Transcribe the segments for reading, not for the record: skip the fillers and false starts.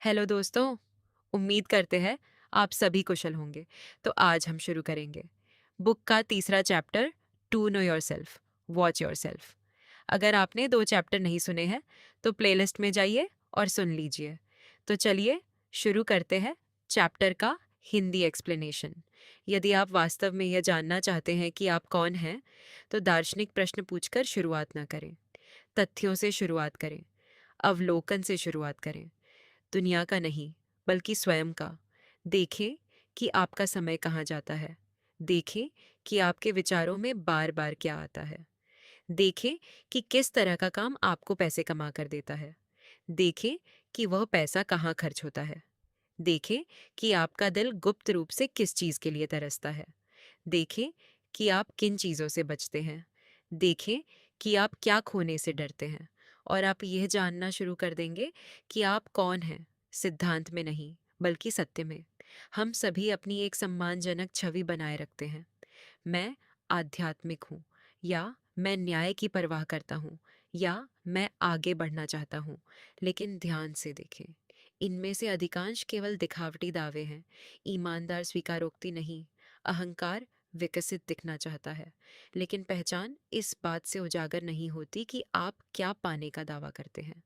Hello दोस्तों। उम्मीद करते हैं आप सभी कुशल होंगे। तो आज हम शुरू करेंगे बुक का तीसरा chapter, to know yourself, watch yourself. अगर आपने दो चैप्टर नहीं सुने हैं तो प्लेलिस्ट में जाइए और सुन लीजिए। तो चलिए शुरू करते हैं चैप्टर का हिंदी एक्सप्लेनेशन। यदि आप वास्तव में यह जानना चाहते हैं कि आप कौन हैं, तो दार्शनिक प्रश्न पूछकर शुरुआत न करें। तथ्यों से शुरुआत करें, अवलोकन से शुरुआत करें, दुनिया का नहीं बल्कि स्वयं का। देखें कि आपका समय कहाँ जाता है। देखें कि आपके विचारों में बार बार क्या आता है। देखें कि किस तरह का काम आपको पैसे कमा कर देता है। देखें कि वह पैसा कहाँ खर्च होता है। देखें कि आपका दिल गुप्त रूप से किस चीज़ के लिए तरसता है। देखें कि आप किन चीज़ों से बचते हैं। देखें कि आप क्या खोने से डरते हैं। और आप यह जानना शुरू कर देंगे कि आप कौन हैं, सिद्धांत में नहीं बल्कि सत्य में। हम सभी अपनी एक सम्मानजनक छवि बनाए रखते हैं। मैं आध्यात्मिक हूँ, या मैं न्याय की परवाह करता हूँ, या मैं आगे बढ़ना चाहता हूँ। लेकिन ध्यान से देखें, इनमें से अधिकांश केवल दिखावटी दावे हैं। ईमानदार स्वीकारोक्ति नहीं। अहंकार विकसित दिखना चाहता है, लेकिन पहचान इस बात से उजागर नहीं होती कि आप क्या पाने का दावा करते हैं।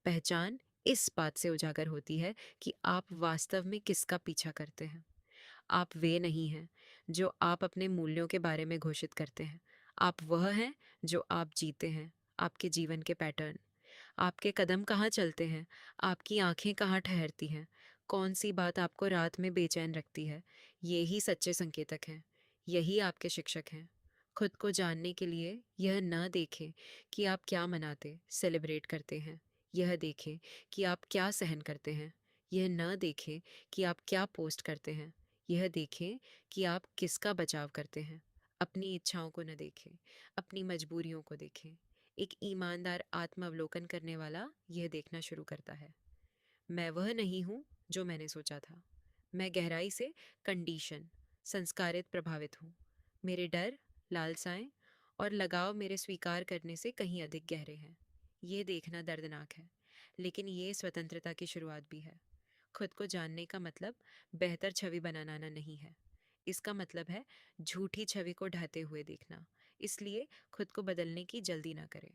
पहचान इस बात से उजागर होती है कि आप वास्तव में किसका पीछा करते हैं। आप वे नहीं हैं जो आप अपने मूल्यों के बारे में घोषित करते हैं। आप वह हैं जो आप जीते हैं। आपके जीवन के पैटर्न, आपके कदम कहाँ चलते हैं, आपकी आंखें कहाँ ठहरती हैं, कौन सी बात आपको रात में बेचैन रखती है, ये ही सच्चे संकेतक हैं। यही आपके शिक्षक हैं। खुद को जानने के लिए यह न देखें कि आप क्या मनाते सेलिब्रेट करते हैं। यह देखें कि आप क्या सहन करते हैं। यह न देखें कि आप क्या पोस्ट करते हैं। यह देखें कि आप किसका बचाव करते हैं। अपनी इच्छाओं को न देखें, अपनी मजबूरियों को देखें। एक ईमानदार आत्मावलोकन करने वाला यह देखना शुरू करता है, मैं वह नहीं हूँ जो मैंने सोचा था। मैं गहराई से कंडीशन, संस्कारित प्रभावित हूँ। मेरे डर, लालसाएं और लगाव मेरे स्वीकार करने से कहीं अधिक गहरे हैं। ये देखना दर्दनाक है, लेकिन ये स्वतंत्रता की शुरुआत भी है। खुद को जानने का मतलब बेहतर छवि बनाना नहीं है। इसका मतलब है झूठी छवि को ढाते हुए देखना। इसलिए खुद को बदलने की जल्दी ना करें।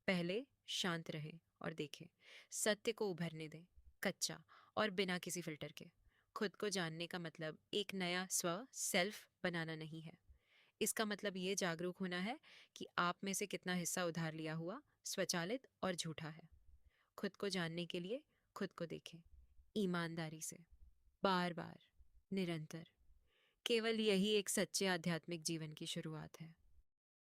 पहले शांत रहें और देखें। सत्य को उभरने दें, कच्चा और बिना किसी फिल्टर के। खुद को जानने का मतलब एक नया स्व सेल्फ बनाना नहीं है। इसका मतलब ये जागरूक होना है कि आप में से कितना हिस्सा उधार लिया हुआ, स्वचालित और झूठा है। खुद को जानने के लिए खुद को देखें, ईमानदारी से, बार बार, निरंतर। केवल यही एक सच्चे आध्यात्मिक जीवन की शुरुआत है।